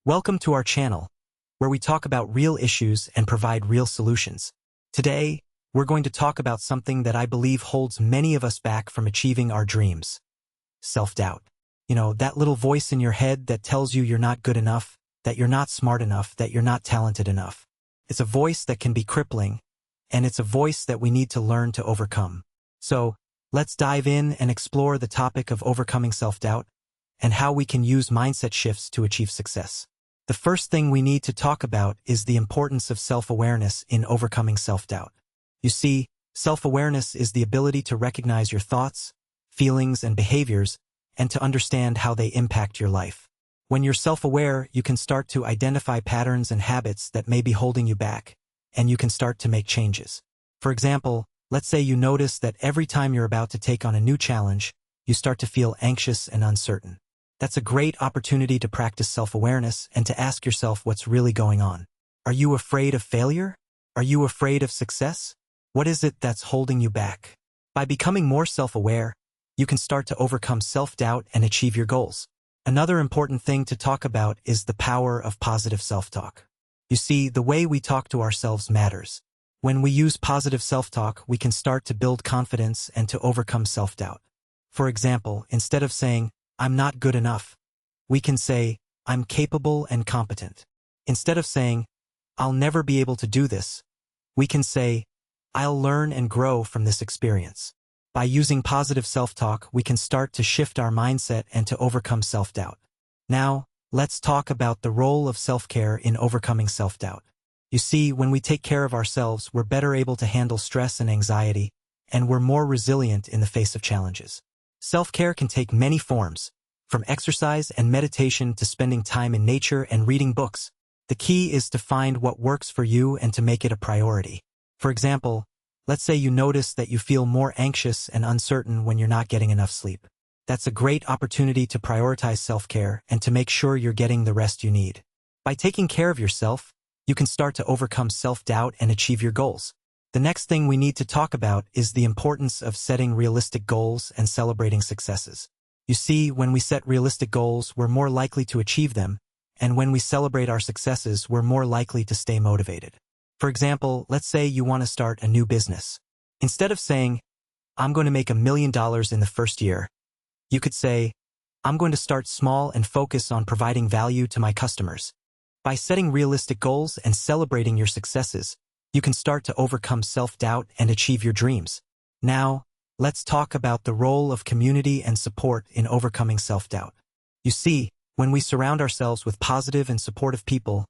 Welcome to our channel, where we talk about real issues and provide real solutions. Today, we're going to talk about something that I believe holds many of us back from achieving our dreams. Self-doubt. That little voice in your head that tells you you're not good enough, that you're not smart enough, that you're not talented enough. It's a voice that can be crippling, and it's a voice that we need to learn to overcome. So, let's dive in and explore the topic of overcoming self-doubt and how we can use mindset shifts to achieve success. The first thing we need to talk about is the importance of self-awareness in overcoming self-doubt. You see, self-awareness is the ability to recognize your thoughts, feelings, and behaviors, and to understand how they impact your life. When you're self-aware, you can start to identify patterns and habits that may be holding you back, and you can start to make changes. For example, let's say you notice that every time you're about to take on a new challenge, you start to feel anxious and uncertain. That's a great opportunity to practice self-awareness and to ask yourself what's really going on. Are you afraid of failure? Are you afraid of success? What is it that's holding you back? By becoming more self-aware, you can start to overcome self-doubt and achieve your goals. Another important thing to talk about is the power of positive self-talk. You see, the way we talk to ourselves matters. When we use positive self-talk, we can start to build confidence and to overcome self-doubt. For example, instead of saying, "I'm not good enough," we can say, "I'm capable and competent." Instead of saying, "I'll never be able to do this," we can say, "I'll learn and grow from this experience." By using positive self-talk, we can start to shift our mindset and to overcome self-doubt. Now, let's talk about the role of self-care in overcoming self-doubt. You see, when we take care of ourselves, we're better able to handle stress and anxiety, and we're more resilient in the face of challenges. Self-care can take many forms, from exercise and meditation to spending time in nature and reading books. The key is to find what works for you and to make it a priority. For example, let's say you notice that you feel more anxious and uncertain when you're not getting enough sleep. That's a great opportunity to prioritize self-care and to make sure you're getting the rest you need. By taking care of yourself, you can start to overcome self-doubt and achieve your goals. The next thing we need to talk about is the importance of setting realistic goals and celebrating successes. You see, when we set realistic goals, we're more likely to achieve them, and when we celebrate our successes, we're more likely to stay motivated. For example, let's say you want to start a new business. Instead of saying, "I'm going to make $1 million in the first year," you could say, "I'm going to start small and focus on providing value to my customers." By setting realistic goals and celebrating your successes, you can start to overcome self-doubt and achieve your dreams. Now, let's talk about the role of community and support in overcoming self-doubt. You see, when we surround ourselves with positive and supportive people,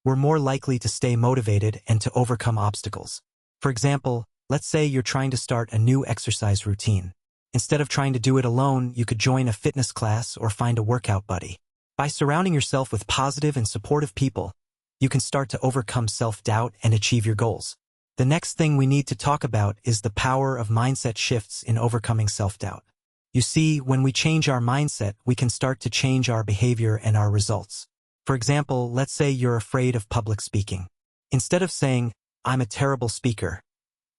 we're more likely to stay motivated and to overcome obstacles. For example, let's say you're trying to start a new exercise routine. Instead of trying to do it alone, you could join a fitness class or find a workout buddy. By surrounding yourself with positive and supportive people, you can start to overcome self-doubt and achieve your goals. The next thing we need to talk about is the power of mindset shifts in overcoming self-doubt. You see, when we change our mindset, we can start to change our behavior and our results. For example, let's say you're afraid of public speaking. Instead of saying, "I'm a terrible speaker,"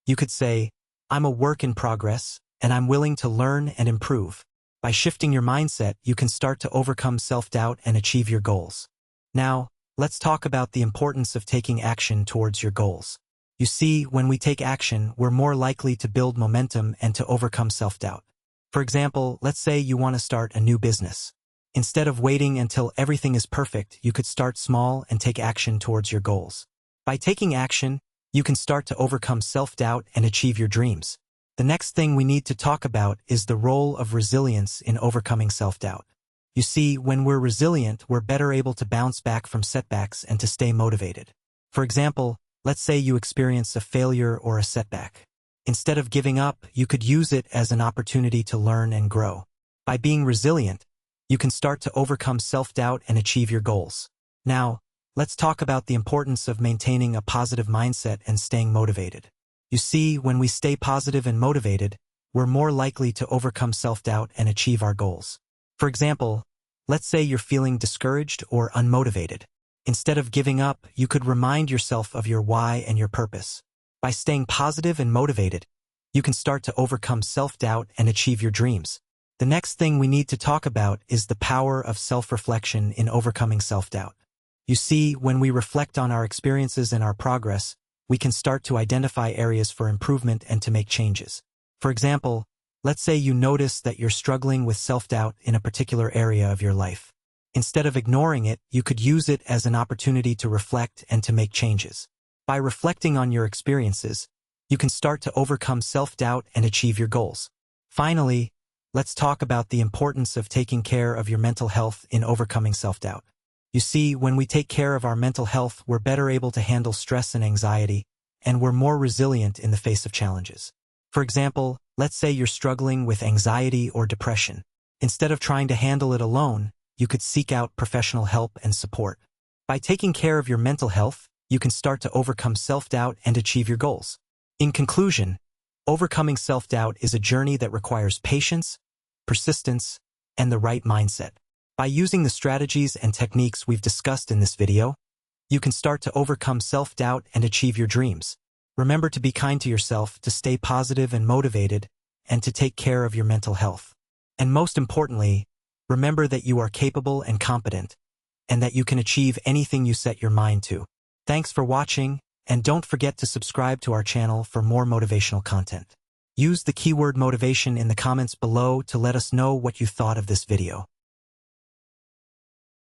you could say, "I'm a work in progress, and I'm willing to learn and improve." By shifting your mindset, you can start to overcome self-doubt and achieve your goals. Now, let's talk about the importance of taking action towards your goals. You see, when we take action, we're more likely to build momentum and to overcome self-doubt. For example, let's say you want to start a new business. Instead of waiting until everything is perfect, you could start small and take action towards your goals. By taking action, you can start to overcome self-doubt and achieve your dreams. The next thing we need to talk about is the role of resilience in overcoming self-doubt. You see, when we're resilient, we're better able to bounce back from setbacks and to stay motivated. For example, let's say you experience a failure or a setback. Instead of giving up, you could use it as an opportunity to learn and grow. By being resilient, you can start to overcome self-doubt and achieve your goals. Now, let's talk about the importance of maintaining a positive mindset and staying motivated. You see, when we stay positive and motivated, we're more likely to overcome self-doubt and achieve our goals. For example, let's say you're feeling discouraged or unmotivated. Instead of giving up, you could remind yourself of your why and your purpose. By staying positive and motivated, you can start to overcome self-doubt and achieve your dreams. The next thing we need to talk about is the power of self-reflection in overcoming self-doubt. You see, when we reflect on our experiences and our progress, we can start to identify areas for improvement and to make changes. For example, let's say you notice that you're struggling with self-doubt in a particular area of your life. Instead of ignoring it, you could use it as an opportunity to reflect and to make changes. By reflecting on your experiences, you can start to overcome self-doubt and achieve your goals. Finally, let's talk about the importance of taking care of your mental health in overcoming self-doubt. You see, when we take care of our mental health, we're better able to handle stress and anxiety, and we're more resilient in the face of challenges. For example, let's say you're struggling with anxiety or depression. Instead of trying to handle it alone, you could seek out professional help and support. By taking care of your mental health, you can start to overcome self-doubt and achieve your goals. In conclusion, overcoming self-doubt is a journey that requires patience, persistence, and the right mindset. By using the strategies and techniques we've discussed in this video, you can start to overcome self-doubt and achieve your dreams. Remember to be kind to yourself, to stay positive and motivated, and to take care of your mental health. And most importantly, remember that you are capable and competent, and that you can achieve anything you set your mind to. Thanks for watching, and don't forget to subscribe to our channel for more motivational content. Use the keyword motivation in the comments below to let us know what you thought of this video.